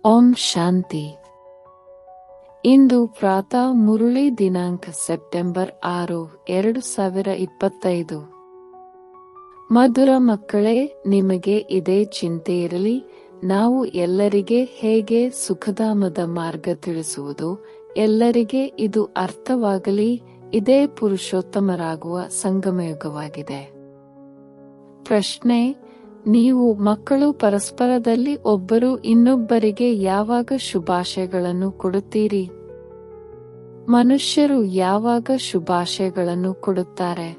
ಓಂ ಶಾಂತಿ. ಇಂದು ಪ್ರಾತಃ ಮುರುಳಿ ದಿನಾಂಕ ಸೆಪ್ಟೆಂಬರ್ 6, 2025. ಮಧುರ ಮಕ್ಕಳೇ, ನಿಮಗೆ ಇದೇ ಚಿಂತೆ ಇರಲಿ, ನಾವು ಎಲ್ಲರಿಗೆ ಹೇಗೆ ಸುಖಧಾಮದ ಮಾರ್ಗ ತಿಳಿಸುವುದು, ಎಲ್ಲರಿಗೆ ಇದು ಅರ್ಥವಾಗಲಿ. ಇದೇ ಪುರುಷೋತ್ತಮರಾಗುವ ಸಂಗಮಯುಗವಾಗಿದೆ. ಪ್ರಶ್ನೆ: ನೀವು ಮಕ್ಕಳು ಪರಸ್ಪರದಲ್ಲಿ ಒಬ್ಬರು ಇನ್ನೊಬ್ಬರಿಗೆ ಯಾವಾಗ ಶುಭಾಶಯಗಳನ್ನು ಕೊಡುತ್ತೀರಿ? ಮನುಷ್ಯರು ಯಾವಾಗ ಶುಭಾಶಯಗಳನ್ನು ಕೊಡುತ್ತಾರೆ?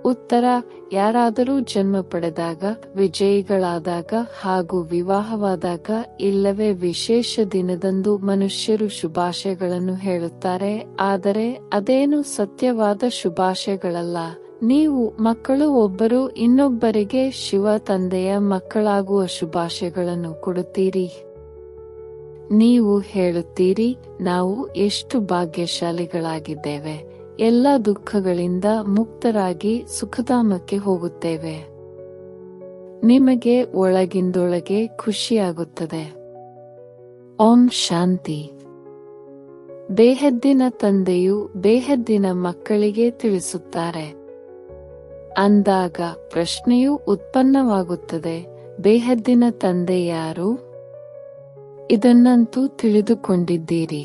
ಉತ್ತರ: ಯಾರಾದರೂ ಜನ್ಮ ಪಡೆದಾಗ, ವಿಜಯಿಗಳಾದಾಗ ಹಾಗೂ ವಿವಾಹವಾದಾಗ, ಇಲ್ಲವೇ ವಿಶೇಷ ದಿನದಂದು ಮನುಷ್ಯರು ಶುಭಾಶಯಗಳನ್ನು ಹೇಳುತ್ತಾರೆ. ಆದರೆ ಅದೇನು ಸತ್ಯವಾದ ಶುಭಾಶಯಗಳಲ್ಲ. ನೀವು ಮಕ್ಕಳು ಒಬ್ಬರು ಇನ್ನೊಬ್ಬರಿಗೆ ಶಿವ ತಂದೆಯ ಮಕ್ಕಳಾಗುವ ಶುಭಾಶಯಗಳನ್ನು ಕೊಡುತ್ತೀರಿ. ನೀವು ಹೇಳುತ್ತೀರಿ, ನಾವು ಎಷ್ಟು ಭಾಗ್ಯಶಾಲಿಗಳಾಗಿದ್ದೇವೆ, ಎಲ್ಲ ದುಃಖಗಳಿಂದ ಮುಕ್ತರಾಗಿ ಸುಖಧಾಮಕ್ಕೆ ಹೋಗುತ್ತೇವೆ. ನಿಮಗೆ ಒಳಗಿಂದೊಳಗೆ ಖುಷಿಯಾಗುತ್ತದೆ. ಓಂ ಶಾಂತಿ. ಬೇಹದ್ದಿನ ತಂದೆಯು ಬೇಹದ್ದಿನ ಮಕ್ಕಳಿಗೆ ತಿಳಿಸುತ್ತಾರೆ. ಅಂದಾಗ ಪ್ರಶ್ನೆಯು ಉತ್ಪನ್ನವಾಗುತ್ತದೆ, ಬೇಹದ್ದಿನ ತಂದೆ ಯಾರು? ಇದನ್ನಂತೂ ತಿಳಿದುಕೊಂಡಿದ್ದೀರಿ.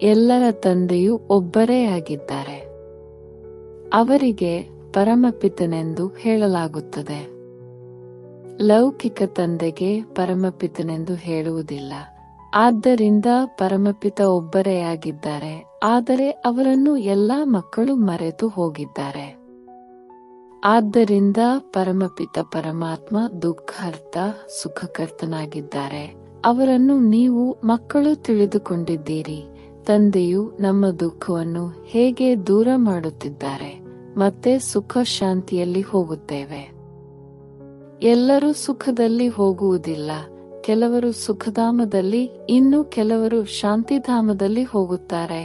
ಎಲ್ಲರ ತಂದೆಯು ಒಬ್ಬರೇ ಆಗಿದ್ದಾರೆ. ಅವರಿಗೆ ಪರಮಪಿತನೆಂದು ಹೇಳಲಾಗುತ್ತದೆ. ಲೌಕಿಕ ತಂದೆಗೆ ಪರಮಪಿತನೆಂದು ಹೇಳುವುದಿಲ್ಲ. ಆದ್ದರಿಂದ ಪರಮಪಿತ ಒಬ್ಬರೇ ಆಗಿದ್ದಾರೆ. ಆದರೆ ಅವರನ್ನು ಎಲ್ಲಾ ಮಕ್ಕಳು ಮರೆತು ಹೋಗಿದ್ದಾರೆ. ಆದ್ದರಿಂದ ಪರಮಪಿತ ಪರಮಾತ್ಮ ದುಃಖಹರ್ತ, ಸುಖಕರ್ತನಾಗಿದ್ದಾರೆ. ಅವರನ್ನು ನೀವು ಮಕ್ಕಳು ತಿಳಿದುಕೊಂಡಿದ್ದೀರಿ. ತಂದೆಯು ನಮ್ಮ ದುಃಖವನ್ನು ಹೇಗೆ ದೂರ ಮಾಡುತ್ತಿದ್ದಾರೆ, ಮತ್ತೆ ಸುಖ ಶಾಂತಿಯಲ್ಲಿ ಹೋಗುತ್ತೇವೆ. ಎಲ್ಲರೂ ಸುಖದಲ್ಲಿ ಹೋಗುವುದಿಲ್ಲ. ಕೆಲವರು ಸುಖಧಾಮದಲ್ಲಿ, ಇನ್ನು ಕೆಲವರು ಶಾಂತಿಧಾಮದಲ್ಲಿ ಹೋಗುತ್ತಾರೆ.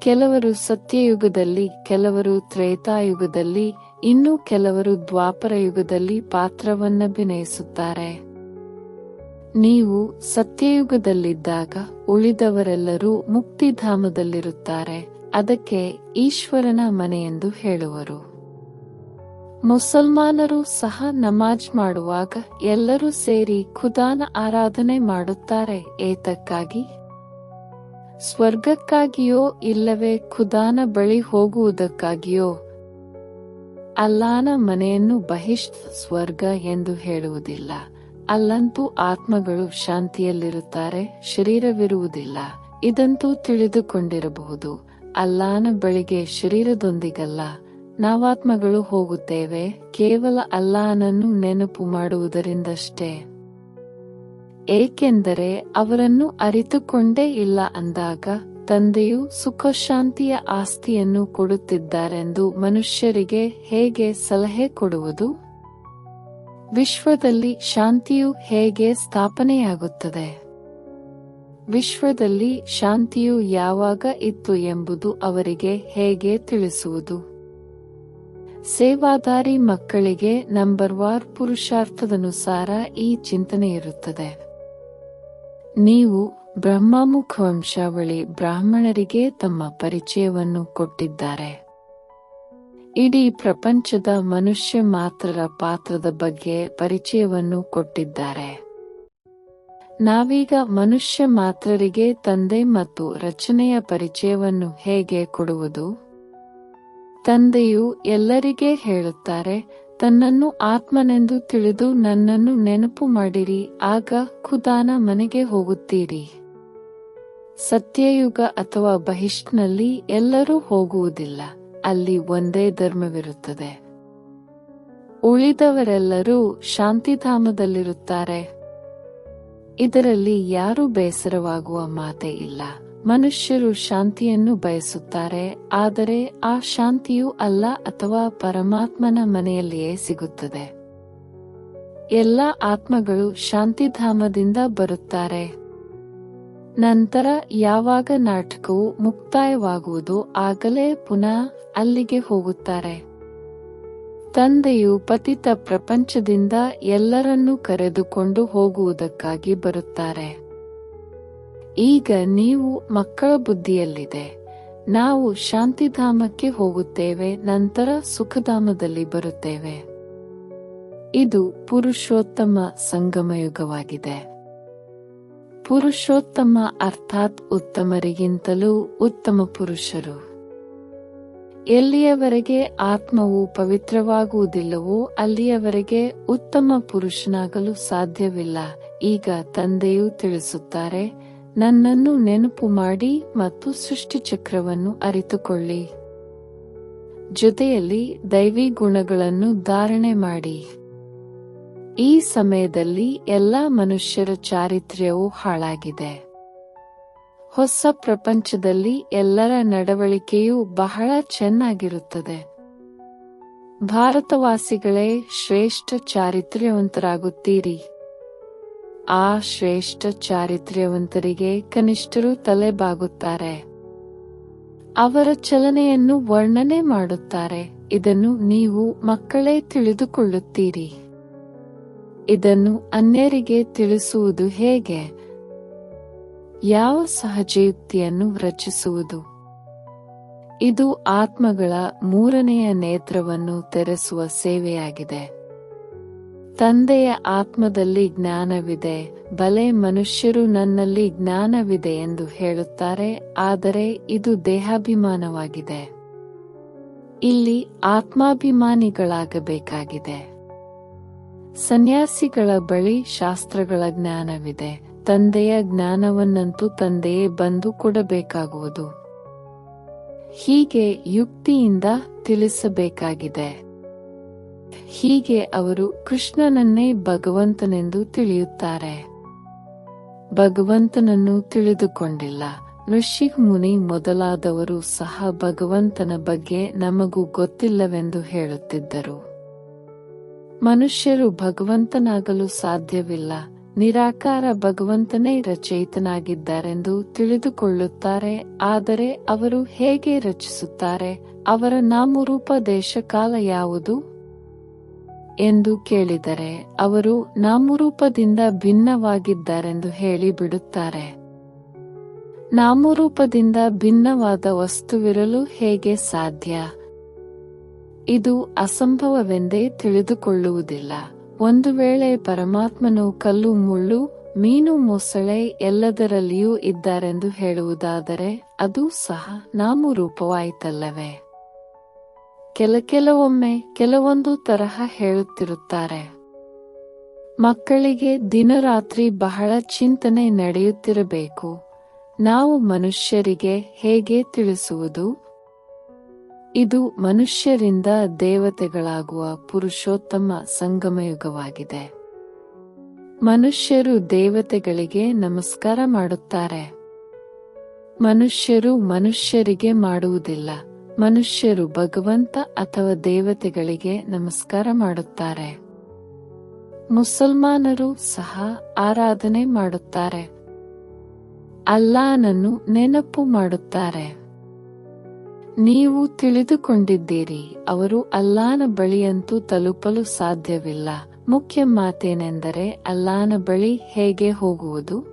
ಕೆಲವರು ಸತ್ಯಯುಗದಲ್ಲಿ, ಕೆಲವರು ತ್ರೇತಾಯುಗದಲ್ಲಿ, ಇನ್ನು ಕೆಲವರು ದ್ವಾಪರ ಯುಗದಲ್ಲಿ ಪಾತ್ರವನ್ನಭಿನಯಿಸುತ್ತಾರೆ. ನೀವು ಸತ್ಯಯುಗದಲ್ಲಿದ್ದಾಗ ಉಳಿದವರೆಲ್ಲರೂ ಮುಕ್ತಿಧಾಮದಲ್ಲಿರುತ್ತಾರೆ. ಅದಕ್ಕೆ ಈಶ್ವರನ ಮನೆಯೆಂದು ಹೇಳುವರು. ಮುಸಲ್ಮಾನರು ಸಹ ನಮಾಜ್ ಮಾಡುವಾಗ ಎಲ್ಲರೂ ಸೇರಿ ಖುದಾನ ಆರಾಧನೆ ಮಾಡುತ್ತಾರೆ. ಏತಕ್ಕಾಗಿ? ಸ್ವರ್ಗಕ್ಕಾಗಿಯೋ ಇಲ್ಲವೇ ಖುದಾನ ಬಳಿ ಹೋಗುವುದಕ್ಕಾಗಿಯೋ? ಅಲ್ಲಾನ ಮನೆಯನ್ನು ಬಹಿಷ್ಟ್ ಸ್ವರ್ಗ ಎಂದು ಹೇಳುವುದಿಲ್ಲ. ಅಲ್ಲಂತೂ ಆತ್ಮಗಳು ಶಾಂತಿಯಲ್ಲಿರುತ್ತಾರೆ, ಶರೀರವಿರುವುದಿಲ್ಲ. ಇದಂತೂ ತಿಳಿದುಕೊಂಡಿರಬಹುದು. ಅಲ್ಲಾನ ಬಳಿಗೆ ಶರೀರದೊಂದಿಗಲ್ಲ, ನಾವಾತ್ಮಗಳು ಹೋಗುತ್ತೇವೆ, ಕೇವಲ ಅಲ್ಲಾಹನನ್ನು ನೆನಪು ಮಾಡುವುದರಿಂದಷ್ಟೇ. ಏಕೆಂದರೆ ಅವರನ್ನು ಅರಿತುಕೊಂಡೇ ಇಲ್ಲ ಅಂದಾಗ ತಂದೆಯು ಸುಖ ಶಾಂತಿಯ ಆಸ್ತಿಯನ್ನು ಕೊಡುತ್ತಿದ್ದಾರೆಂದು ಮನುಷ್ಯರಿಗೆ ಹೇಗೆ ಸಲಹೆ ಕೊಡುವುದು? ವಿಶ್ವದಲ್ಲಿ ಶಾಂತಿಯು ಹೇಗೆ ಸ್ಥಾಪನೆಯಾಗುತ್ತದೆ? ವಿಶ್ವದಲ್ಲಿ ಶಾಂತಿಯು ಯಾವಾಗ ಇತ್ತು ಎಂಬುದು ಅವರಿಗೆ ಹೇಗೆ ತಿಳಿಸುವುದು? ಸೇವಾದಾರಿ ಮಕ್ಕಳಿಗೆ ನಂಬರ್ವಾರ್ ಪುರುಷಾರ್ಥದನುಸಾರ ಈ ಚಿಂತನೆ ಇರುತ್ತದೆ. ನೀವು ಬ್ರಹ್ಮಮುಖ ವಂಶಾವಳಿ ಬ್ರಾಹ್ಮಣರಿಗೆ ತಮ್ಮ ಪರಿಚಯವನ್ನು ಕೊಟ್ಟಿದ್ದಾರೆ. ಇಡೀ ಪ್ರಪಂಚದ ಮನುಷ್ಯ ಮಾತ್ರರ ಪಾತ್ರದ ಬಗ್ಗೆ ಪರಿಚಯವನ್ನು ಕೊಟ್ಟಿದ್ದಾರೆ. ನಾವೀಗ ಮನುಷ್ಯ ಮಾತ್ರರಿಗೆ ತಂದೆ ಮತ್ತು ರಚನೆಯ ಪರಿಚಯವನ್ನು ಹೇಗೆ ಕೊಡುವುದು? ತಂದೆಯು ಎಲ್ಲರಿಗೆ ಹೇಳುತ್ತಾರೆ, ತನ್ನನ್ನು ಆತ್ಮನೆಂದು ತಿಳಿದು ನನ್ನನ್ನು ನೆನಪು ಮಾಡಿರಿ, ಆಗ ಖುದಾನ ಮನೆಗೆ ಹೋಗುತ್ತೀರಿ. ಸತ್ಯಯುಗ ಅಥವಾ ಬಹಿಷ್ಟ್ನಲ್ಲಿ ಎಲ್ಲರೂ ಹೋಗುವುದಿಲ್ಲ. ಅಲ್ಲಿ ಒಂದೇ ಧರ್ಮವಿರುತ್ತದೆ. ಉಳಿದವರೆಲ್ಲರೂ ಶಾಂತಿಧಾಮದಲ್ಲಿರುತ್ತಾರೆ. ಇದರಲ್ಲಿ ಯಾರೂ ಬೇಸರವಾಗುವ ಮಾತೇ ಇಲ್ಲ. ಮನುಷ್ಯರು ಶಾಂತಿಯನ್ನು ಬಯಸುತ್ತಾರೆ, ಆದರೆ ಆ ಶಾಂತಿಯು ಅಲ್ಲ ಅಥವಾ ಪರಮಾತ್ಮನ ಮನೆಯಲ್ಲಿಯೇ ಸಿಗುತ್ತದೆ. ಎಲ್ಲ ಆತ್ಮಗಳು ಶಾಂತಿಧಾಮದಿಂದ ಬರುತ್ತಾರೆ. ನಂತರ ಯಾವಾಗ ನಾಟಕವು ಮುಕ್ತಾಯವಾಗುವುದೋ ಆಗಲೇ ಪುನಃ ಅಲ್ಲಿಗೆ ಹೋಗುತ್ತಾರೆ. ತಂದೆಯು ಪತಿತ ಪ್ರಪಂಚದಿಂದ ಎಲ್ಲರನ್ನೂ ಕರೆದುಕೊಂಡು ಹೋಗುವುದಕ್ಕಾಗಿ ಬರುತ್ತಾರೆ. ಈಗ ನೀವು ಮಕ್ಕಳ ಬುದ್ಧಿಯಲ್ಲಿದೆ, ನಾವು ಶಾಂತಿಧಾಮಕ್ಕೆ ಹೋಗುತ್ತೇವೆ, ನಂತರ ಸುಖಧಾಮದಲ್ಲಿ ಬರುತ್ತೇವೆ. ಇದು ಪುರುಷೋತ್ತಮ ಸಂಗಮಯುಗವಾಗಿದೆ. ಪುರುಷೋತ್ತಮ ಅರ್ಥಾತ್ ಉತ್ತಮರಿಗಿಂತಲೂ ಉತ್ತಮ ಪುರುಷರು. ಎಲ್ಲಿಯವರೆಗೆ ಆತ್ಮವು ಪವಿತ್ರವಾಗುವುದಿಲ್ಲವೋ ಅಲ್ಲಿಯವರೆಗೆ ಉತ್ತಮ ಪುರುಷನಾಗಲು ಸಾಧ್ಯವಿಲ್ಲ. ಈಗ ತಂದೆಯು ತಿಳಿಸುತ್ತಾರೆ, ನನ್ನನ್ನು ನೆನಪು ಮಾಡಿ ಮತ್ತು ಸೃಷ್ಟಿಚಕ್ರವನ್ನು ಅರಿತುಕೊಳ್ಳಿ. ಜೊತೆಯಲ್ಲಿ ದೈವಿ ಗುಣಗಳನ್ನು ಧಾರಣೆ ಮಾಡಿ. ಈ ಸಮಯದಲ್ಲಿ ಎಲ್ಲಾ ಮನುಷ್ಯರ ಚಾರಿತ್ರ್ಯವು ಹಾಳಾಗಿದೆ. ಹೊಸ ಪ್ರಪಂಚದಲ್ಲಿ ಎಲ್ಲರ ನಡವಳಿಕೆಯು ಬಹಳ ಚೆನ್ನಾಗಿರುತ್ತದೆ. ಭಾರತವಾಸಿಗಳೇ ಶ್ರೇಷ್ಠ ಚಾರಿತ್ರ್ಯವಂತರಾಗುತ್ತೀರಿ. ಆ ಶ್ರೇಷ್ಠ ಚಾರಿತ್ರ್ಯವಂತರಿಗೆ ಕನಿಷ್ಠರು ತಲೆಬಾಗುತ್ತಾರೆ. ಅವರ ಚಲನೆಯನ್ನು ವರ್ಣನೆ ಮಾಡುತ್ತಾರೆ. ಇದನ್ನು ನೀವು ಮಕ್ಕಳೇ ತಿಳಿದುಕೊಳ್ಳುತ್ತೀರಿ. ಇದನ್ನು ಅನ್ಯರಿಗೆ ತಿಳಿಸುವುದು ಹೇಗೆ? ಯಾವ ಸಹಜಯುಕ್ತಿಯನ್ನು ರಚಿಸುವುದು? ಇದು ಆತ್ಮಗಳ ಮೂರನೆಯ ನೇತ್ರವನ್ನು ತೆರೆಸುವ ಸೇವೆಯಾಗಿದೆ. ತಂದೆಯ ಆತ್ಮದಲ್ಲಿ ಜ್ಞಾನವಿದೆ. ಬಲೆ ಮನುಷ್ಯರು ನನ್ನಲ್ಲಿ ಜ್ಞಾನವಿದೆ ಎಂದು ಹೇಳುತ್ತಾರೆ, ಆದರೆ ಇದು ದೇಹಾಭಿಮಾನವಾಗಿದೆ. ಇಲ್ಲಿ ಆತ್ಮಾಭಿಮಾನಿಗಳಾಗಬೇಕಾಗಿದೆ. ಸನ್ಯಾಸಿಗಳ ಬಳಿ ಶಾಸ್ತ್ರಗಳ ಜ್ಞಾನವಿದೆ. ತಂದೆಯ ಜ್ಞಾನವನ್ನಂತೂ ತಂದೆಯೇ ಬಂದು ಕೊಡಬೇಕಾಗುವುದು. ಹೀಗೆ ಯುಕ್ತಿಯಿಂದ ತಿಳಿಸಬೇಕಾಗಿದೆ. ಹೀಗೆ ಅವರು ಕೃಷ್ಣನನ್ನೇ ಭಗವಂತನೆಂದು ತಿಳಿಯುತ್ತಾರೆ. ಭಗವಂತನನ್ನು ತಿಳಿದುಕೊಂಡಿಲ್ಲ. ಋಷಿ ಮುನಿ ಮೊದಲಾದವರು ಸಹ ಭಗವಂತನ ಬಗ್ಗೆ ನಮಗೂ ಗೊತ್ತಿಲ್ಲವೆಂದು ಹೇಳುತ್ತಿದ್ದರು. ಮನುಷ್ಯರು ಭಗವಂತನಾಗಲು ಸಾಧ್ಯವಿಲ್ಲ. ನಿರಾಕಾರ ಭಗವಂತನೇ ರಚಯಿತನಾಗಿದ್ದಾರೆಂದು ತಿಳಿದುಕೊಳ್ಳುತ್ತಾರೆ. ಆದರೆ ಅವರು ಹೇಗೆ ರಚಿಸುತ್ತಾರೆ? ಅವರ ನಾಮರೂಪ ದೇಶಕಾಲ ಯಾವುದು ಎಂದು ಕೇಳಿದರೆ ಅವರು ನಾಮರೂಪದಿಂದ ಭಿನ್ನವಾಗಿದ್ದಾರೆಂದು ಹೇಳಿಬಿಡುತ್ತಾರೆ. ನಾಮರೂಪದಿಂದ ಭಿನ್ನವಾದ ವಸ್ತುವಿರಲು ಹೇಗೆ ಸಾಧ್ಯ? ಇದು ಅಸಂಭವವೆಂದೇ ತಿಳಿದುಕೊಳ್ಳುವುದಿಲ್ಲ. ಒಂದು ವೇಳೆ ಪರಮಾತ್ಮನು ಕಲ್ಲು, ಮುಳ್ಳು, ಮೀನು, ಮೊಸಳೆ ಎಲ್ಲದರಲ್ಲಿಯೂ ಇದ್ದಾರೆಂದು ಹೇಳುವುದಾದರೆ ಅದು ಸಹ ನಾಮರೂಪವಾಯಿತಲ್ಲವೇ? ಕೆಲವೊಮ್ಮೆ ಕೆಲವೊಂದು ತರಹ ಹೇಳುತ್ತಿರುತ್ತಾರೆ. ಮಕ್ಕಳಿಗೆ ದಿನರಾತ್ರಿ ಬಹಳ ಚಿಂತನೆ ನಡೆಯುತ್ತಿರಬೇಕು. ನಾವು ಮನುಷ್ಯರಿಗೆ ಹೇಗೆ ತಿಳಿಸುವುದು? ಇದು ಮನುಷ್ಯರಿಂದ ದೇವತೆಗಳಾಗುವ ಪುರುಷೋತ್ತಮ ಸಂಗಮಯುಗವಾಗಿದೆ. ಮನುಷ್ಯರು ದೇವತೆಗಳಿಗೆ ನಮಸ್ಕಾರ ಮಾಡುತ್ತಾರೆ. ಮನುಷ್ಯರು ಮನುಷ್ಯರಿಗೆ ಮಾಡುವುದಿಲ್ಲ. ಮನುಷ್ಯರು ಭಗವಂತ ಅಥವಾ ದೇವತೆಗಳಿಗೆ ನಮಸ್ಕಾರ ಮಾಡುತ್ತಾರೆ. ಮುಸಲ್ಮಾನರು ಸಹ ಆರಾಧನೆ ಮಾಡುತ್ತಾರೆ. ಅಲ್ಲಾಹನನ್ನು ನೆನಪು ಮಾಡುತ್ತಾರೆ. ನೀವು ತಿಳಿದುಕೊಂಡಿದ್ದೀರಿ, ಅವರು ಅಲ್ಲಾಹನ ಬಳಿಯಂತೂ ತಲುಪಲು ಸಾಧ್ಯವಿಲ್ಲ. ಮುಖ್ಯ ಮಾತೇನೆಂದರೆ ಅಲ್ಲಾಹನ ಬಳಿ ಹೇಗೆ ಹೋಗುವುದು?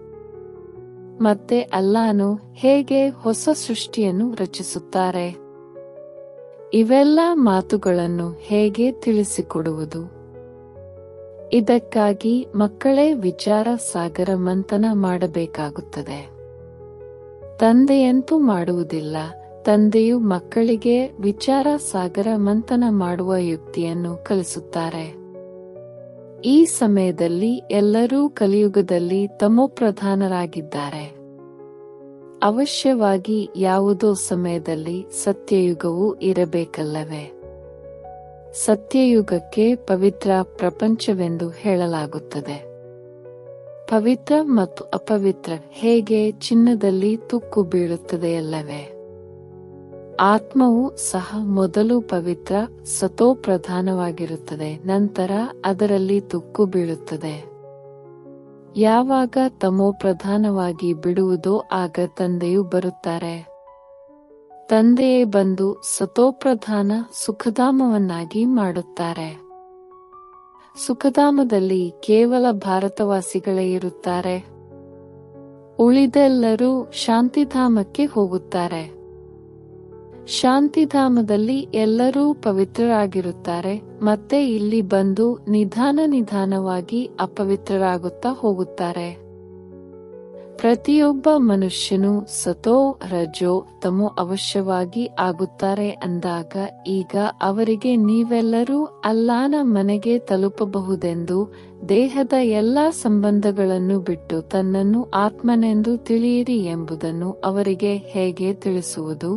ಮತ್ತೆ ಅಲ್ಲಾಹನು ಹೇಗೆ ಹೊಸ ಸೃಷ್ಟಿಯನ್ನು ರಚಿಸುತ್ತಾರೆ? ಇವೆಲ್ಲ ಮಾತುಗಳನ್ನು ಹೇಗೆ ತಿಳಿಸಿಕೊಡುವುದು? ಇದಕ್ಕಾಗಿ ಮಕ್ಕಳೇ ವಿಚಾರ ಸಾಗರ ಮಂಥನ ಮಾಡಬೇಕಾಗುತ್ತದೆ. ತಂದೆಯಂತೂ ಮಾಡುವುದಿಲ್ಲ. ತಂದೆಯು ಮಕ್ಕಳಿಗೆ ವಿಚಾರ ಸಾಗರ ಮಂಥನ ಮಾಡುವ ಯುಕ್ತಿಯನ್ನು ಕಲಿಸುತ್ತಾರೆ. ಈ ಸಮಯದಲ್ಲಿ ಎಲ್ಲರೂ ಕಲಿಯುಗದಲ್ಲಿ ತಮೋಪ್ರಧಾನರಾಗಿದ್ದಾರೆ. ಅವಶ್ಯವಾಗಿ ಯಾವುದೋ ಸಮಯದಲ್ಲಿ ಸತ್ಯಯುಗವೂ ಇರಬೇಕಲ್ಲವೇ? ಸತ್ಯಯುಗಕ್ಕೆ ಪವಿತ್ರ ಪ್ರಪಂಚವೆಂದು ಹೇಳಲಾಗುತ್ತದೆ. ಪವಿತ್ರ ಮತ್ತು ಅಪವಿತ್ರ ಹೇಗೆ ಚಿನ್ನದಲ್ಲಿ ತುಕ್ಕು ಬೀಳುತ್ತದೆಯಲ್ಲವೇ? ಆತ್ಮವು ಸಹ ಮೊದಲು ಪವಿತ್ರ ಸತೋಪ್ರಧಾನವಾಗಿರುತ್ತದೆ, ನಂತರ ಅದರಲ್ಲಿ ತುಕ್ಕು ಬೀಳುತ್ತದೆ. ಯಾವಾಗ ತಮೋಪ್ರಧಾನವಾಗಿ ಬಿಡುವುದೋ ಆಗ ತಂದೆಯು ಬರುತ್ತಾರೆ. ತಂದೆಯೇ ಬಂದು ಸತೋಪ್ರಧಾನ ಸುಖಧಾಮವನ್ನಾಗಿ ಮಾಡುತ್ತಾರೆ. ಸುಖಧಾಮದಲ್ಲಿ ಕೇವಲ ಭಾರತವಾಸಿಗಳೇ ಇರುತ್ತಾರೆ. ಉಳಿದೆಲ್ಲರೂ ಶಾಂತಿಧಾಮಕ್ಕೆ ಹೋಗುತ್ತಾರೆ. ಶಾಂತಿಧಾಮದಲ್ಲಿ ಎಲ್ಲರೂ ಪವಿತ್ರರಾಗಿರುತ್ತಾರೆ. ಮತ್ತೆ ಇಲ್ಲಿ ಬಂದು ನಿಧಾನವಾಗಿ ಅಪವಿತ್ರರಾಗುತ್ತಾ ಹೋಗುತ್ತಾರೆ. ಪ್ರತಿಯೊಬ್ಬ ಮನುಷ್ಯನು ಸತೋ ರಜೋ ತಮೋ ಅವಶ್ಯವಾಗಿ ಆಗುತ್ತಾರೆ ಅಂದಾಗ ಈಗ ಅವರಿಗೆ ನೀವೆಲ್ಲರೂ ಅಲ್ಲಾನ ಮನೆಗೆ ತಲುಪಬಹುದೆಂದು ದೇಹದ ಎಲ್ಲಾ ಸಂಬಂಧಗಳನ್ನು ಬಿಟ್ಟು ತನ್ನನ್ನು ಆತ್ಮನೆಂದು ತಿಳಿಯಿರಿ ಎಂಬುದನ್ನು ಅವರಿಗೆ ಹೇಗೆ ತಿಳಿಸುವುದು?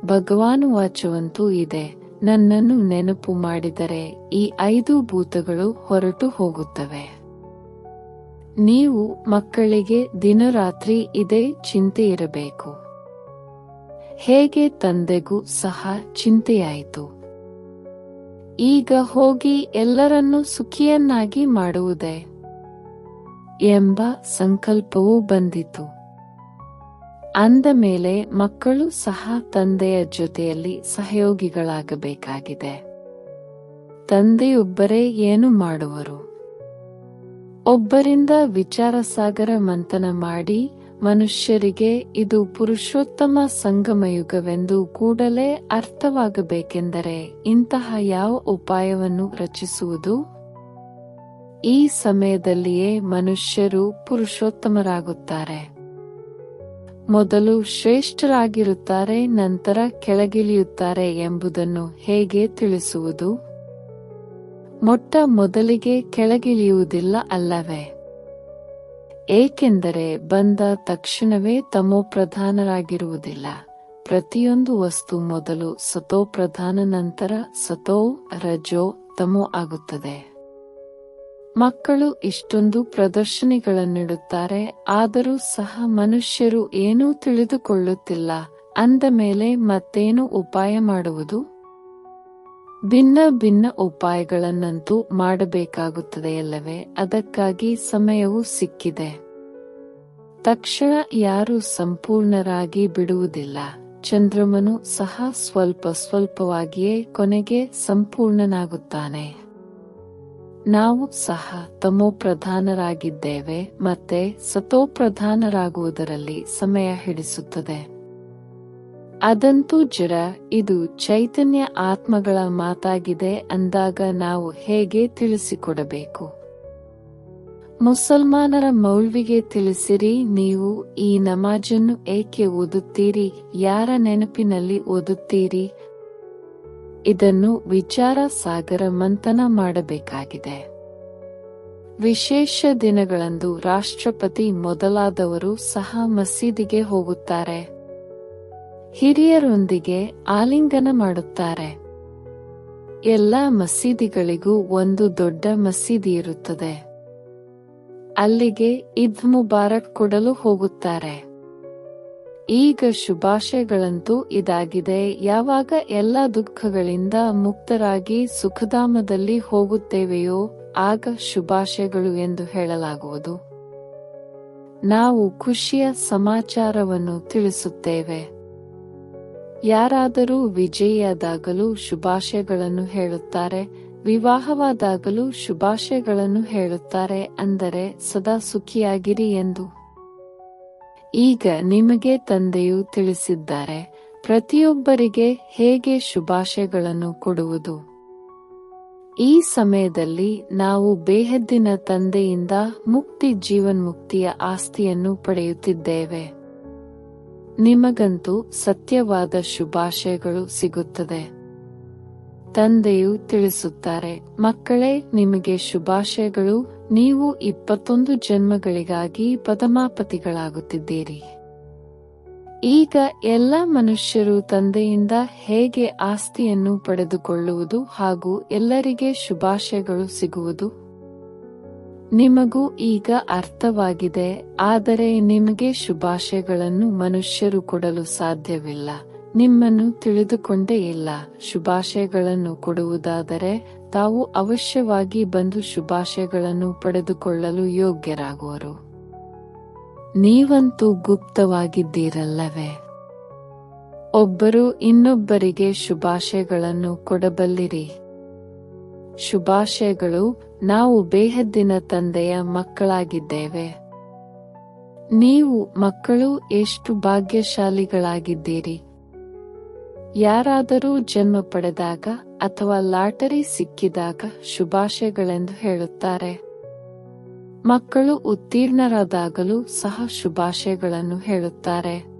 ಭಗವಾನುವಾಚವಂತೂ ಇದೆ, ನನ್ನನ್ನು ನೆನಪು ಮಾಡಿದರೆ ಈ 5 ಭೂತಗಳು ಹೊರಟು ಹೋಗುತ್ತವೆ. ನೀವು ಮಕ್ಕಳಿಗೆ ದಿನರಾತ್ರಿ ಇದೇ ಚಿಂತೆ ಇರಬೇಕು. ಹೇಗೆ ತಂದೆಗೂ ಸಹ ಚಿಂತೆಯಾಯಿತು. ಈಗ ಹೋಗಿ ಎಲ್ಲರನ್ನೂ ಸುಖಿಯನ್ನಾಗಿ ಮಾಡುವುದೇ ಎಂಬ ಸಂಕಲ್ಪವೂ ಬಂದಿತು. ಅಂದ ಮೇಲೆ ಮಕ್ಕಳು ಸಹ ತಂದೆಯ ಜೊತೆಯಲ್ಲಿ ಸಹಯೋಗಿಗಳಾಗಬೇಕಾಗಿದೆ. ತಂದೆಯೊಬ್ಬರೇ ಏನು ಮಾಡುವರು? ಒಬ್ಬರಿಂದ ವಿಚಾರಸಾಗರ ಮಂಥನ ಮಾಡಿ ಮನುಷ್ಯರಿಗೆ ಇದು ಪುರುಷೋತ್ತಮ ಸಂಗಮಯುಗವೆಂದು ಕೂಡಲೇ ಅರ್ಥವಾಗಬೇಕೆಂದರೆ ಇಂತಹ ಯಾವ ಉಪಾಯವನ್ನು ರಚಿಸುವುದು? ಈ ಸಮಯದಲ್ಲಿಯೇ ಮನುಷ್ಯರು ಪುರುಷೋತ್ತಮರಾಗುತ್ತಾರೆ. ಮೊದಲು ಶ್ರೇಷ್ಠರಾಗಿರುತ್ತಾರೆ, ನಂತರ ಕೆಳಗಿಳಿಯುತ್ತಾರೆ ಎಂಬುದನ್ನು ಹೇಗೆ ತಿಳಿಸುವುದು? ಮೊಟ್ಟ ಮೊದಲಿಗೆ ಕೆಳಗಿಳಿಯುವುದಿಲ್ಲ ಅಲ್ಲವೇ? ಏಕೆಂದರೆ ಬಂದ ತಕ್ಷಣವೇ ತಮೋಪ್ರಧಾನರಾಗಿರುವುದಿಲ್ಲ. ಪ್ರತಿಯೊಂದು ವಸ್ತು ಮೊದಲು ಸತೋಪ್ರಧಾನ, ನಂತರ ಸತೋ ರಜೋ ತಮೋ ಆಗುತ್ತದೆ. ಮಕ್ಕಳು ಇಷ್ಟೊಂದು ಪ್ರದರ್ಶನಿಗಳನ್ನಿಡುತ್ತಾರೆ, ಆದರೂ ಸಹ ಮನುಷ್ಯರು ಏನೂ ತಿಳಿದುಕೊಳ್ಳುತ್ತಿಲ್ಲ. ಅಂದ ಮೇಲೆ ಮತ್ತೇನು ಉಪಾಯ ಮಾಡುವುದು? ಭಿನ್ನ ಭಿನ್ನ ಉಪಾಯಗಳನ್ನಂತೂ ಮಾಡಬೇಕಾಗುತ್ತದೆಯಲ್ಲವೇ? ಅದಕ್ಕಾಗಿ ಸಮಯವೂ ಸಿಕ್ಕಿದೆ. ತಕ್ಷಣ ಯಾರೂ ಸಂಪೂರ್ಣರಾಗಿ ಬಿಡುವುದಿಲ್ಲ. ಚಂದ್ರಮನು ಸಹ ಸ್ವಲ್ಪ ಸ್ವಲ್ಪವಾಗಿಯೇ ಕೊನೆಗೆ ಸಂಪೂರ್ಣನಾಗುತ್ತಾನೆ. ನಾವು ಸಹ ತಮೋಪ್ರಧಾನರಾಗಿದ್ದೇವೆ, ಮತ್ತೆ ಸತೋಪ್ರಧಾನರಾಗುವುದರಲ್ಲಿ ಸಮಯ ಹಿಡಿಸುತ್ತದೆ. ಅದಂತೂ ಜಡ. ಇದು ಚೈತನ್ಯ ಆತ್ಮಗಳ ಮಾತಾಗಿದೆ ಅಂದಾಗ ನಾವು ಹೇಗೆ ತಿಳಿಸಿಕೊಡಬೇಕು? ಮುಸಲ್ಮಾನರ ಮೌಲ್ವಿಗೆ ತಿಳಿಸಿರಿ, ನೀವು ಈ ನಮಾಜನ್ನು ಏಕೆ ಓದುತ್ತೀರಿ, ಯಾರ ನೆನಪಿನಲ್ಲಿ ಓದುತ್ತೀರಿ? ಇದನ್ನು ವಿಚಾರ ಸಾಗರ ಮಂಥನ ಮಾಡಬೇಕಾಗಿದೆ. ವಿಶೇಷ ದಿನಗಳಂದು ರಾಷ್ಟ್ರಪತಿ ಮೊದಲಾದವರು ಸಹ ಮಸೀದಿಗೆ ಹೋಗುತ್ತಾರೆ. ಹಿರಿಯರೊಂದಿಗೆ ಆಲಿಂಗನ ಮಾಡುತ್ತಾರೆ. ಎಲ್ಲ ಮಸೀದಿಗಳಿಗೂ ಒಂದು ದೊಡ್ಡ ಮಸೀದಿ ಇರುತ್ತದೆ. ಅಲ್ಲಿಗೆ ಈದ್ ಮುಬಾರಕ್ ಕೊಡಲು ಹೋಗುತ್ತಾರೆ. ಈಗ ಶುಭಾಶಯಗಳಂತೂ ಇದಾಗಿದೆ. ಯಾವಾಗ ಎಲ್ಲ ದುಃಖಗಳಿಂದ ಮುಕ್ತರಾಗಿ ಸುಖಧಾಮದಲ್ಲಿ ಹೋಗುತ್ತೇವೆಯೋ ಆಗ ಶುಭಾಶಯಗಳು ಎಂದು ಹೇಳಲಾಗುವುದು. ನಾವು ಖುಷಿಯ ಸಮಾಚಾರವನ್ನು ತಿಳಿಸುತ್ತೇವೆ. ಯಾರಾದರೂ ವಿಜಯಿಯಾದಾಗಲೂ ಶುಭಾಶಯಗಳನ್ನು ಹೇಳುತ್ತಾರೆ, ವಿವಾಹವಾದಾಗಲೂ ಶುಭಾಶಯಗಳನ್ನು ಹೇಳುತ್ತಾರೆ, ಅಂದರೆ ಸದಾ ಸುಖಿಯಾಗಿರಿ ಎಂದು. ಈಗ ನಿಮಗೆ ತಂದೆಯು ತಿಳಿಸಿದ್ದಾರೆ, ಪ್ರತಿಯೊಬ್ಬರಿಗೆ ಹೇಗೆ ಶುಭಾಶಯಗಳನ್ನು ಕೊಡುವುದು. ಈ ಸಮಯದಲ್ಲಿ ನಾವು ಬೇಹದ್ದಿನ ತಂದೆಯಿಂದ ಮುಕ್ತಿ ಜೀವನ್ಮುಕ್ತಿಯ ಆಸ್ತಿಯನ್ನು ಪಡೆಯುತ್ತಿದ್ದೇವೆ. ನಿಮಗಂತೂ ಸತ್ಯವಾದ ಶುಭಾಶಯಗಳು ಸಿಗುತ್ತದೆ. ತಂದೆಯು ತಿಳಿಸುತ್ತಾರೆ, ಮಕ್ಕಳೇ, ನಿಮಗೆ ಶುಭಾಶಯಗಳು. ನೀವು 21 ಜನ್ಮಗಳಿಗಾಗಿ ಪದಮಾಪತಿಗಳಾಗುತ್ತಿದ್ದೀರಿ. ಈಗ ಎಲ್ಲ ಮನುಷ್ಯರು ತಂದೆಯಿಂದ ಹೇಗೆ ಆಸ್ತಿಯನ್ನು ಪಡೆದುಕೊಳ್ಳುವುದು ಹಾಗೂ ಎಲ್ಲರಿಗೆ ಶುಭಾಶಯಗಳು ಸಿಗುವುದು? ನಿಮಗೂ ಈಗ ಅರ್ಥವಾಗಿದೆ. ಆದರೆ ನಿಮಗೆ ಶುಭಾಶಯಗಳನ್ನು ಮನುಷ್ಯರು ಕೊಡಲು ಸಾಧ್ಯವಿಲ್ಲ. ನಿಮ್ಮನ್ನು ತಿಳಿದುಕೊಂಡೇ ಇಲ್ಲ. ಶುಭಾಶಯಗಳನ್ನು ಕೊಡುವುದಾದರೆ ತಾವು ಅವಶ್ಯವಾಗಿ ಬಂದು ಶುಭಾಶಯಗಳನ್ನು ಪಡೆದುಕೊಳ್ಳಲು ಯೋಗ್ಯರಾಗುವರು. ನೀವಂತೂ ಗುಪ್ತವಾಗಿದ್ದೀರಲ್ಲವೇ? ಒಬ್ಬರು ಇನ್ನೊಬ್ಬರಿಗೆ ಶುಭಾಶಯಗಳನ್ನು ಕೊಡಬಲ್ಲಿರಿ. ಶುಭಾಶಯಗಳು. ನಾವು ಬೇಹದ್ದಿನ ತಂದೆಯ ಮಕ್ಕಳಾಗಿದ್ದೇವೆ. ನೀವು ಮಕ್ಕಳು ಎಷ್ಟು ಭಾಗ್ಯಶಾಲಿಗಳಾಗಿದ್ದೀರಿ. ಯಾರಾದರೂ ಜನ್ಮ ಪಡೆದಾಗ ಅಥವಾ ಲಾಟರಿ ಸಿಕ್ಕಿದಾಗ ಶುಭಾಶಯಗಳೆಂದು ಹೇಳುತ್ತಾರೆ. ಮಕ್ಕಳು ಉತ್ತೀರ್ಣರಾದಾಗಲೂ ಸಹ ಶುಭಾಶಯಗಳನ್ನು ಹೇಳುತ್ತಾರೆ.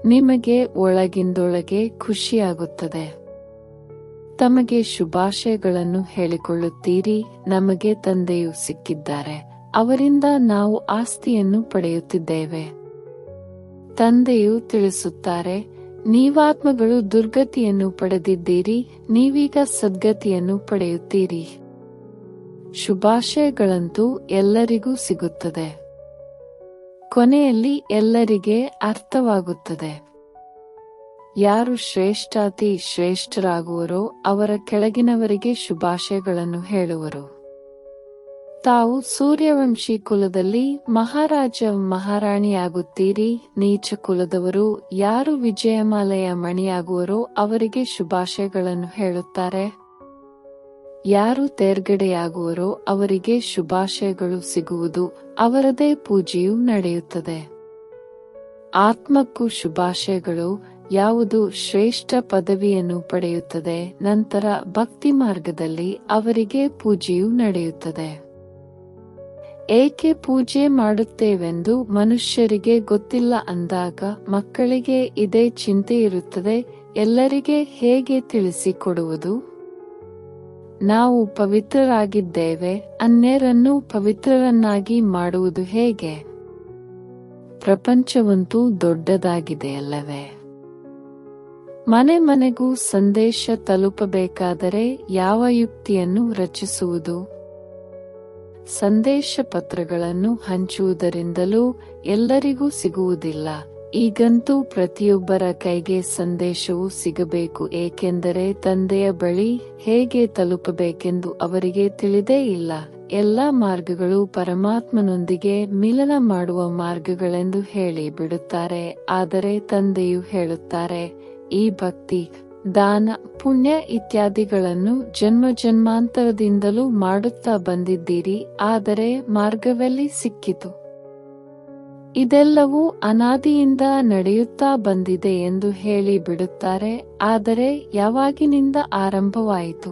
ನಿಮಗೆ ಒಳಗಿಂದೊಳಗೆ ಖುಷಿಯಾಗುತ್ತದೆ. ತಮಗೆ ಶುಭಾಶಯಗಳನ್ನು ಹೇಳಿಕೊಳ್ಳುತ್ತೀರಿ. ನಮಗೆ ತಂದೆಯು ಸಿಕ್ಕಿದ್ದಾರೆ, ಅವರಿಂದ ನಾವು ಆಸ್ತಿಯನ್ನು ಪಡೆಯುತ್ತಿದ್ದೇವೆ. ತಂದೆಯು ತಿಳಿಸುತ್ತಾರೆ, ನೀವಾತ್ಮಗಳು ದುರ್ಗತಿಯನ್ನು ಪಡೆದಿದ್ದೀರಿ, ನೀವೀಗ ಸದ್ಗತಿಯನ್ನು ಪಡೆಯುತ್ತೀರಿ. ಶುಭಾಶಯಗಳಂತೂ ಎಲ್ಲರಿಗೂ ಸಿಗುತ್ತದೆ. ಕೊನೆಯಲ್ಲಿ ಎಲ್ಲರಿಗೆ ಅರ್ಥವಾಗುತ್ತದೆ. ಯಾರು ಶ್ರೇಷ್ಠಾತಿ ಶ್ರೇಷ್ಠರಾಗುವರೋ ಅವರ ಕೆಳಗಿನವರಿಗೆ ಶುಭಾಶಯಗಳನ್ನು ಹೇಳುವರು. ತಾವು ಸೂರ್ಯವಂಶಿ ಕುಲದಲ್ಲಿ ಮಹಾರಾಜ ಮಹಾರಾಣಿಯಾಗುತ್ತೀರಿ. ನೀಚ ಕುಲದವರು ಯಾರು ವಿಜಯಮಾಲೆಯ ಮಣಿಯಾಗುವರೋ ಅವರಿಗೆ ಶುಭಾಶಯಗಳನ್ನು ಹೇಳುತ್ತಾರೆ. ಯಾರು ತೇರ್ಗಡೆಯಾಗುವರೋ ಅವರಿಗೆ ಶುಭಾಶಯಗಳು ಸಿಗುವುದು, ಅವರದೇ ಪೂಜೆಯೂ ನಡೆಯುತ್ತದೆ. ಆತ್ಮಕ್ಕೂ ಶುಭಾಶಯಗಳು. ಯಾವುದು ಶ್ರೇಷ್ಠ ಪದವಿಯನ್ನು ಪಡೆಯುತ್ತದೆ, ನಂತರ ಭಕ್ತಿ ಮಾರ್ಗದಲ್ಲಿ ಅವರಿಗೆ ಪೂಜೆಯೂ ನಡೆಯುತ್ತದೆ. ಏಕೆ ಪೂಜೆ ಮಾಡುತ್ತೇವೆಂದು ಮನುಷ್ಯರಿಗೆ ಗೊತ್ತಿಲ್ಲ ಅಂದಾಗ ಮಕ್ಕಳಿಗೆ ಇದೇ ಚಿಂತೆ ಇರುತ್ತದೆ. ಎಲ್ಲರಿಗೆ ಹೇಗೆ ತಿಳಿಸಿಕೊಡುವುದು? ನಾವು ಪವಿತ್ರರಾಗಿದ್ದೇವೆ, ಅನ್ಯರನ್ನು ಪವಿತ್ರರನ್ನಾಗಿ ಮಾಡುವುದು ಹೇಗೆ? ಪ್ರಪಂಚವಂತೂ ದೊಡ್ಡದಾಗಿದೆಯಲ್ಲವೇ? ಮನೆ ಮನೆಗೂ ಸಂದೇಶ ತಲುಪಬೇಕಾದರೆ ಯಾವ ಯುಕ್ತಿಯನ್ನು ರಚಿಸುವುದು? ಸಂದೇಶ ಪತ್ರಗಳನ್ನು ಹಂಚುವುದರಿಂದಲೂ ಎಲ್ಲರಿಗೂ ಸಿಗುವುದಿಲ್ಲ. ಈಗಂತೂ ಪ್ರತಿಯೊಬ್ಬರ ಕೈಗೆ ಸಂದೇಶವು ಸಿಗಬೇಕು, ಏಕೆಂದರೆ ತಂದೆಯ ಬಳಿ ಹೇಗೆ ತಲುಪಬೇಕೆಂದು ಅವರಿಗೆ ತಿಳಿದೇ ಇಲ್ಲ. ಎಲ್ಲ ಮಾರ್ಗಗಳು ಪರಮಾತ್ಮನೊಂದಿಗೆ ಮಿಲನ ಮಾಡುವ ಮಾರ್ಗಗಳೆಂದು ಹೇಳಿ ಬಿಡುತ್ತಾರೆ. ಆದರೆ ತಂದೆಯು ಹೇಳುತ್ತಾರೆ, ಈ ಭಕ್ತಿ, ದಾನ, ಪುಣ್ಯ ಇತ್ಯಾದಿಗಳನ್ನು ಜನ್ಮ ಜನ್ಮಾಂತರದಿಂದಲೂ ಮಾಡುತ್ತಾ ಬಂದಿದ್ದೀರಿ, ಆದರೆ ಮಾರ್ಗವೆಲ್ಲಿ ಸಿಕ್ಕಿತು? ಇದೆಲ್ಲವೂ ಅನಾದಿಯಿಂದ ನಡೆಯುತ್ತಾ ಬಂದಿದೆ ಎಂದು ಹೇಳಿ ಬಿಡುತ್ತಾರೆ. ಆದರೆ ಯಾವಾಗಿನಿಂದ ಆರಂಭವಾಯಿತು?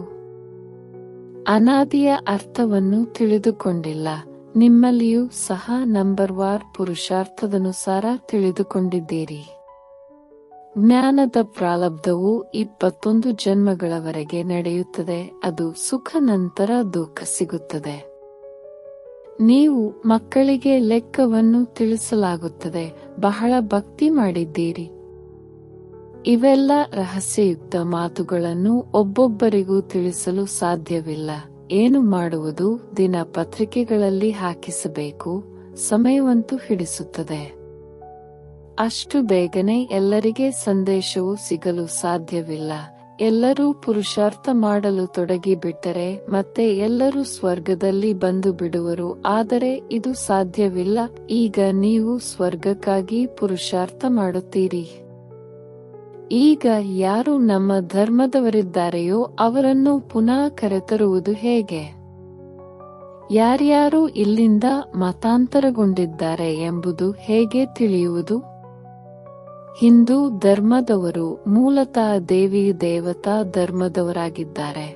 ಅನಾದಿಯ ಅರ್ಥವನ್ನು ತಿಳಿದುಕೊಂಡಿಲ್ಲ. ನಿಮ್ಮಲ್ಲಿಯೂ ಸಹ ನಂಬರ್ವಾರ್ ಪುರುಷಾರ್ಥದನುಸಾರ ತಿಳಿದುಕೊಂಡಿದ್ದೀರಿ. ಜ್ಞಾನದ ಪ್ರಾರಬ್ಧವು 21 ಜನ್ಮಗಳವರೆಗೆ ನಡೆಯುತ್ತದೆ. ಅದು ಸುಖ, ನಂತರ ದುಃಖ ಸಿಗುತ್ತದೆ. ನೀವು ಮಕ್ಕಳಿಗೆ ಲೆಕ್ಕವನ್ನು ತಿಳಿಸಲಾಗುತ್ತದೆ. ಬಹಳ ಭಕ್ತಿ ಮಾಡಿದ್ದೀರಿ. ಇವೆಲ್ಲ ರಹಸ್ಯಯುಕ್ತ ಮಾತುಗಳನ್ನು ಒಬ್ಬೊಬ್ಬರಿಗೂ ತಿಳಿಸಲು ಸಾಧ್ಯವಿಲ್ಲ. ಏನು ಮಾಡುವುದು? ದಿನ ಪತ್ರಿಕೆಗಳಲ್ಲಿ ಹಾಕಿಸಬೇಕು. ಸಮಯವಂತೂ ಹಿಡಿಸುತ್ತದೆ. ಅಷ್ಟು ಬೇಗನೆ ಎಲ್ಲರಿಗೆ ಸಂದೇಶವು ಸಿಗಲು ಸಾಧ್ಯವಿಲ್ಲ. ಎಲ್ಲರೂ ಪುರುಷಾರ್ಥ ಮಾಡಲು ತೊಡಗಿಬಿಟ್ಟರೆ ಮತ್ತೆ ಎಲ್ಲರೂ ಸ್ವರ್ಗದಲ್ಲಿ ಬಂದು ಬಿಡುವರು. ಆದರೆ ಇದು ಸಾಧ್ಯವಿಲ್ಲ. ಈಗ ನೀವು ಸ್ವರ್ಗಕ್ಕಾಗಿ ಪುರುಷಾರ್ಥ ಮಾಡುತ್ತೀರಿ. ಈಗ ಯಾರು ನಮ್ಮ ಧರ್ಮದವರಿದ್ದಾರೆಯೋ ಅವರನ್ನು ಪುನಃ ಕರೆತರುವುದು ಹೇಗೆ? ಯಾರ್ಯಾರು ಇಲ್ಲಿಂದ ಮತಾಂತರಗೊಂಡಿದ್ದಾರೆ ಎಂಬುದು ಹೇಗೆ ತಿಳಿಯುವುದು? ಹಿಂದೂ ಧರ್ಮದವರು ಮೂಲತಃ ದೇವಿ ದೇವತಾ ಧರ್ಮದವರಾಗಿದ್ದಾರೆ.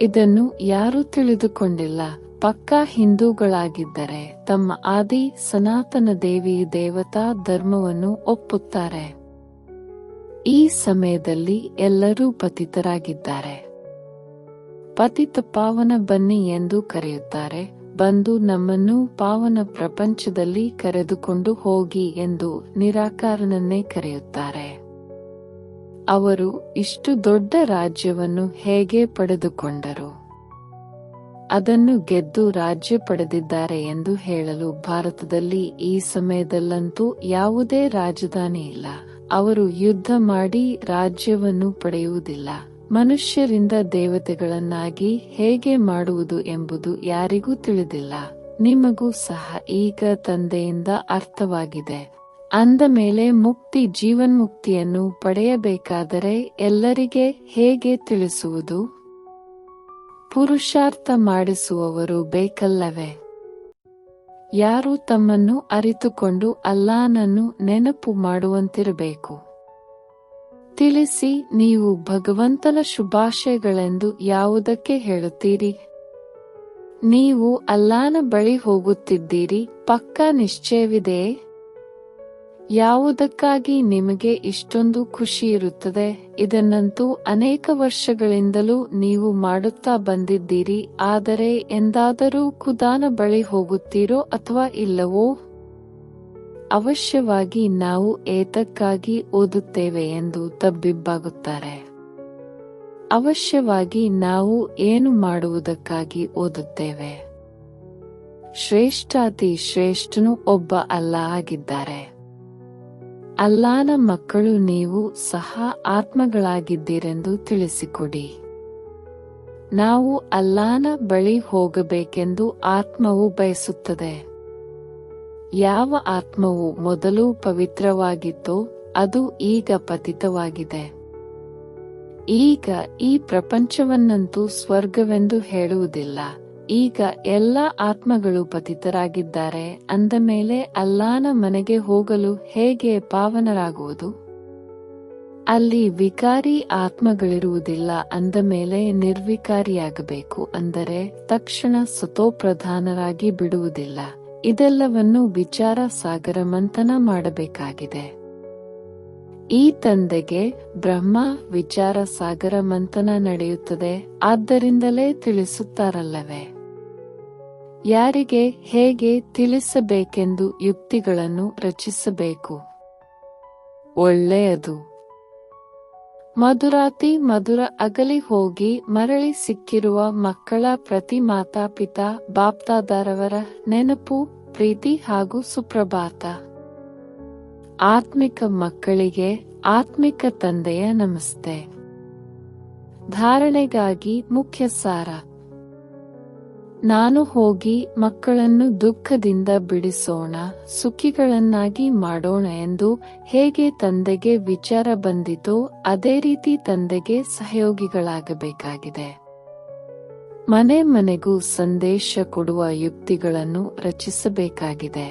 ಇದನ್ನು ಯಾರೂ ತಿಳಿದುಕೊಂಡಿಲ್ಲ. ಪಕ್ಕಾ ಹಿಂದೂಗಳಾಗಿದ್ದರೆ ತಮ್ಮ ಆದಿ ಸನಾತನ ದೇವಿ ದೇವತಾ ಧರ್ಮವನ್ನು ಒಪ್ಪುತ್ತಾರೆ. ಈ ಸಮಯದಲ್ಲಿ ಎಲ್ಲರೂ ಪತಿತರಾಗಿದ್ದಾರೆ. ಪತಿತ ಪಾವನ ಬನ್ನಿ ಎಂದು ಕರೆಯುತ್ತಾರೆ. ಬಂದು ನಮ್ಮನ್ನು ಪಾವನ ಪ್ರಪಂಚದಲ್ಲಿ ಕರೆದುಕೊಂಡು ಹೋಗಿ ಎಂದು ನಿರಾಕಾರನನ್ನೇ ಕರೆಯುತ್ತಾರೆ. ಅವರು ಇಷ್ಟು ದೊಡ್ಡ ರಾಜ್ಯವನ್ನು ಹೇಗೆ ಪಡೆದುಕೊಂಡರು? ಅದನ್ನು ಗೆದ್ದು ರಾಜ್ಯ ಪಡೆದಿದ್ದಾರೆ ಎಂದು ಹೇಳಲು ಭಾರತದಲ್ಲಿ ಈ ಸಮಯದಲ್ಲಂತೂ ಯಾವುದೇ ರಾಜಧಾನಿ ಇಲ್ಲ. ಅವರು ಯುದ್ಧ ಮಾಡಿ ರಾಜ್ಯವನ್ನು ಪಡೆಯುವುದಿಲ್ಲ. ಮನುಷ್ಯರಿಂದ ದೇವತೆಗಳನ್ನಾಗಿ ಹೇಗೆ ಮಾಡುವುದು ಎಂಬುದು ಯಾರಿಗೂ ತಿಳಿದಿಲ್ಲ. ನಿಮಗೂ ಸಹ ಈಗ ತಂದೆಯಿಂದ ಅರ್ಥವಾಗಿದೆ. ಅಂದ ಮೇಲೆ ಮುಕ್ತಿ ಜೀವನ್ಮುಕ್ತಿಯನ್ನು ಪಡೆಯಬೇಕಾದರೆ ಎಲ್ಲರಿಗೆ ಹೇಗೆ ತಿಳಿಸುವುದು? ಪುರುಷಾರ್ಥ ಮಾಡಿಸುವವರು ಬೇಕಲ್ಲವೇ? ಯಾರು ತಮ್ಮನ್ನು ಅರಿತುಕೊಂಡು ಅಲ್ಲಾಹನನ್ನು ನೆನಪು ಮಾಡುವಂತಿರಬೇಕು. ತಿಳಿಸಿ, ನೀವು ಭಗವಂತನ ಶುಭಾಶಯಗಳೆಂದು ಯಾವುದಕ್ಕೆ ಹೇಳುತ್ತೀರಿ? ನೀವು ಅಲ್ಲಾಹನ ಬಳಿ ಹೋಗುತ್ತಿದ್ದೀರಿ, ಪಕ್ಕಾ ನಿಶ್ಚಯವಿದೆಯೇ? ಯಾವುದಕ್ಕಾಗಿ ನಿಮಗೆ ಇಷ್ಟೊಂದು ಖುಷಿಯಿರುತ್ತದೆ? ಇದನ್ನಂತೂ ಅನೇಕ ವರ್ಷಗಳಿಂದಲೂ ನೀವು ಮಾಡುತ್ತಾ ಬಂದಿದ್ದೀರಿ. ಆದರೆ ಎಂದಾದರೂ ಖುದಾನ ಬಳಿ ಹೋಗುತ್ತೀರೋ ಅಥವಾ ಇಲ್ಲವೋ? ಅವಶ್ಯವಾಗಿ ನಾವು ಏತಕ್ಕಾಗಿ ಓದುತ್ತೇವೆ ಎಂದು ತಬ್ಬಿಬ್ಬಾಗುತ್ತಾರೆ. ಅವಶ್ಯವಾಗಿ ನಾವು ಏನು ಮಾಡುವುದಕ್ಕಾಗಿ ಓದುತ್ತೇವೆ? ಶ್ರೇಷ್ಠಾತಿ ಶ್ರೇಷ್ಠನು ಒಬ್ಬ ಅಲ್ಲಾಹ್ ಆಗಿದ್ದಾರೆ. ಅಲ್ಲಾಹನ ಮಕ್ಕಳು ನೀವು ಸಹ ಆತ್ಮಗಳಾಗಿದ್ದೀರೆಂದು ತಿಳಿಸಿಕೊಡಿ. ನಾವು ಅಲ್ಲಾಹನ ಬಳಿ ಹೋಗಬೇಕೆಂದು ಆತ್ಮವು ಬಯಸುತ್ತದೆ. ಯಾವ ಆತ್ಮವು ಮೊದಲು ಪವಿತ್ರವಾಗಿತ್ತೋ ಅದು ಈಗ ಪತಿತವಾಗಿದೆ. ಈಗ ಈ ಪ್ರಪಂಚವನ್ನಂತೂ ಸ್ವರ್ಗವೆಂದು ಹೇಳುವುದಿಲ್ಲ. ಈಗ ಎಲ್ಲ ಆತ್ಮಗಳು ಪತಿತರಾಗಿದ್ದಾರೆ. ಅಂದ ಮೇಲೆ ಅಲ್ಲಾಹನ ಮನೆಗೆ ಹೋಗಲು ಹೇಗೆ ಪಾವನರಾಗುವುದು? ಅಲ್ಲಿ ವಿಕಾರಿ ಆತ್ಮಗಳಿರುವುದಿಲ್ಲ. ಅಂದ ಮೇಲೆ ನಿರ್ವಿಕಾರಿಯಾಗಬೇಕು, ಅಂದರೆ ತಕ್ಷಣ ಸತೋಪ್ರಧಾನರಾಗಿ ಬಿಡುವುದಿಲ್ಲ. ಇದೆಲ್ಲವನ್ನು ವಿಚಾರ ಸಾಗರ ಮಂಥನ ಮಾಡಬೇಕಾಗಿದೆ. ಈ ತಂದೆಗೆ ಬ್ರಹ್ಮ ವಿಚಾರ ಸಾಗರ ಮಂಥನ ನಡೆಯುತ್ತದೆ. ಆದ್ದರಿಂದಲೇ ತಿಳಿಸುತ್ತಾರಲ್ಲವೇ? ಯಾರಿಗೆ ಹೇಗೆ ತಿಳಿಸಬೇಕೆಂದು ಯುಕ್ತಿಗಳನ್ನು ರಚಿಸಬೇಕು. ಒಳ್ಳೆಯದು. ಮಧುರಾತಿ ಮಧುರ ಅಗಲಿ ಹೋಗಿ ಮರಳಿ ಸಿಕ್ಕಿರುವ ಮಕ್ಕಳ ಪ್ರತಿ ಮಾತಾಪಿತಾ ಬಾಪ್ದಾದರವರ ನೆನಪು, ಪ್ರೀತಿ ಹಾಗೂ ಸುಪ್ರಭಾತ. ಆತ್ಮಿಕ ಮಕ್ಕಳಿಗೆ ಆತ್ಮಿಕ ತಂದೆಯ ನಮಸ್ತೆ. ಧಾರಣೆಗಾಗಿ ಮುಖ್ಯ ಸಾರ. ನಾನು ಹೋಗಿ ಮಕ್ಕಳನ್ನು ದುಃಖದಿಂದ ಬಿಡಿಸೋಣ, ಸುಖಿಗಳನ್ನಾಗಿ ಮಾಡೋಣ ಎಂದು ಹೇಗೆ ತಂದೆಗೆ ವಿಚಾರ ಬಂದಿತೋ ಅದೇ ರೀತಿ ತಂದೆಗೆ ಸಹಯೋಗಿಗಳಾಗಬೇಕಾಗಿದೆ. ಮನೆ ಮನೆಗೂ ಸಂದೇಶ ಕೊಡುವ ಯುಕ್ತಿಗಳನ್ನು ರಚಿಸಬೇಕಾಗಿದೆ.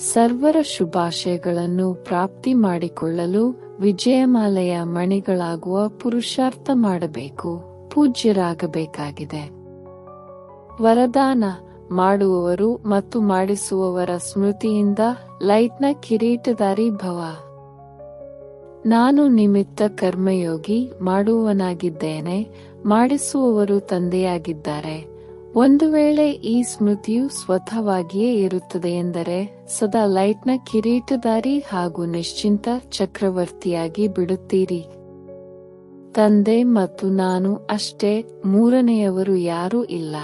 ಸರ್ವರ ಶುಭಾಶಯಗಳನ್ನು ಪ್ರಾಪ್ತಿ ಮಾಡಿಕೊಳ್ಳಲು ವಿಜಯಮಾಲೆಯ ಮಣಿಗಳಾಗುವ ಪುರುಷಾರ್ಥ ಮಾಡಬೇಕು, ಪೂಜ್ಯರಾಗಬೇಕಾಗಿದೆ. ವರದಾನ ಮಾಡುವವರು ಮತ್ತು ಮಾಡಿಸುವವರ ಸ್ಮೃತಿಯಿಂದ ಲೈಟ್ನ ಕಿರೀಟಧಾರಿ ಭವ. ನಾನು ನಿಮಿತ್ತ ಕರ್ಮಯೋಗಿ, ಮಾಡುವವನಾಗಿದ್ದೇನೆ, ಮಾಡಿಸುವವರು ತಂದೆಯಾಗಿದ್ದಾರೆ. ಒಂದು ವೇಳೆ ಈ ಸ್ಮೃತಿಯು ಸ್ವತಃವಾಗಿಯೇ ಇರುತ್ತದೆ ಎಂದರೆ ಸದಾ ಲೈಟ್ನ ಕಿರೀಟಧಾರಿ ಹಾಗೂ ನಿಶ್ಚಿಂತ ಚಕ್ರವರ್ತಿಯಾಗಿ ಬಿಡುತ್ತೀರಿ. ತಂದೆ ಮತ್ತು ನಾನು ಅಷ್ಟೇ, ಮೂರನೆಯವರು ಯಾರೂ ಇಲ್ಲ.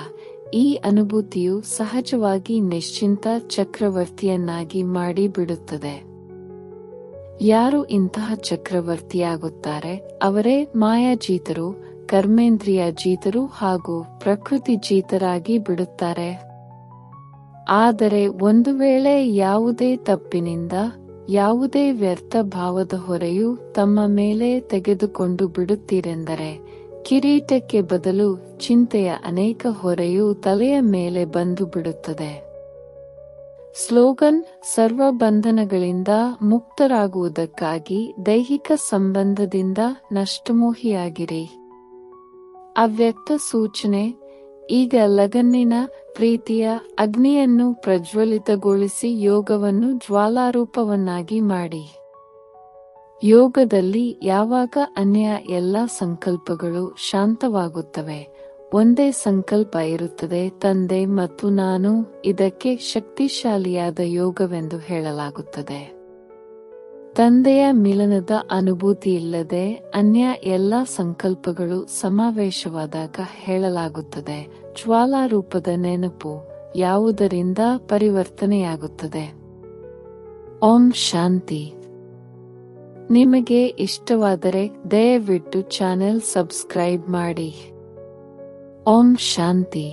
ಈ ಅನುಭೂತಿಯು ಸಹಜವಾಗಿ ನಿಶ್ಚಿಂತ ಚಕ್ರವರ್ತಿಯನ್ನಾಗಿ ಮಾಡಿ ಬಿಡುತ್ತದೆ. ಯಾರು ಇಂತಹ ಚಕ್ರವರ್ತಿಯಾಗುತ್ತಾರೆ ಅವರೇ ಮಾಯಾಜೀತರು, ಕರ್ಮೇಂದ್ರಿಯ ಜೀತರು ಹಾಗೂ ಪ್ರಕೃತಿ ಜೀತರಾಗಿ ಬಿಡುತ್ತಾರೆ. ಆದರೆ ಒಂದು ವೇಳೆ ಯಾವುದೇ ತಪ್ಪಿನಿಂದ ಯಾವುದೇ ವ್ಯರ್ಥ ಭಾವದ ಹೊರೆಯು ತಮ್ಮ ಮೇಲೆ ತೆಗೆದುಕೊಂಡು ಬಿಡುತ್ತೀರೆಂದರೆ ಕಿರೀಟಕ್ಕೆ ಬದಲು ಚಿಂತೆಯ ಅನೇಕ ಹೊರೆಯು ತಲೆಯ ಮೇಲೆ ಬಂದು ಬಿಡುತ್ತದೆ. ಸ್ಲೋಗನ್: ಸರ್ವ ಬಂಧನಗಳಿಂದ ಮುಕ್ತರಾಗುವುದಕ್ಕಾಗಿ ದೈಹಿಕ ಸಂಬಂಧದಿಂದ ನಷ್ಟಮೋಹಿಯಾಗಿರಿ. ಅವ್ಯಕ್ತ ಸೂಚನೆ: ಈಗ ಲಗನ್ನಿನ ಪ್ರೀತಿಯ ಅಗ್ನಿಯನ್ನು ಪ್ರಜ್ವಲಿತಗೊಳಿಸಿ ಯೋಗವನ್ನು ಜ್ವಾಲಾರೂಪವನ್ನಾಗಿ ಮಾಡಿ. ಯೋಗದಲ್ಲಿ ಯಾವಾಗ ಅನ್ಯ ಎಲ್ಲ ಸಂಕಲ್ಪಗಳು ಶಾಂತವಾಗುತ್ತವೆ, ಒಂದೇ ಸಂಕಲ್ಪ ಇರುತ್ತದೆ, ತಂದೆ ಮತ್ತು ನಾನು. ಇದಕ್ಕೆ ಶಕ್ತಿಶಾಲಿಯಾದ ಯೋಗವೆಂದು ಹೇಳಲಾಗುತ್ತದೆ. ತಂದೆಯ ಮಿಲನದ ಅನುಭೂತಿಯಿಲ್ಲದೆ ಅನ್ಯ ಎಲ್ಲ ಸಂಕಲ್ಪಗಳು ಸಮಾವೇಶವಾದಾಗ ಹೇಳಲಾಗುತ್ತದೆ, ಜ್ವಾಲಾರೂಪದ ನೆನಪು ಯಾವುದರಿಂದ ಪರಿವರ್ತನೆಯಾಗುತ್ತದೆ. ಓಂ ಶಾಂತಿ. ನಿಮಗೆ ಇಷ್ಟವಾದರೆ ದಯವಿಟ್ಟು ಚಾನೆಲ್ ಸಬ್ಸ್ಕ್ರೈಬ್ ಮಾಡಿ. ಓಂ ಶಾಂತಿ.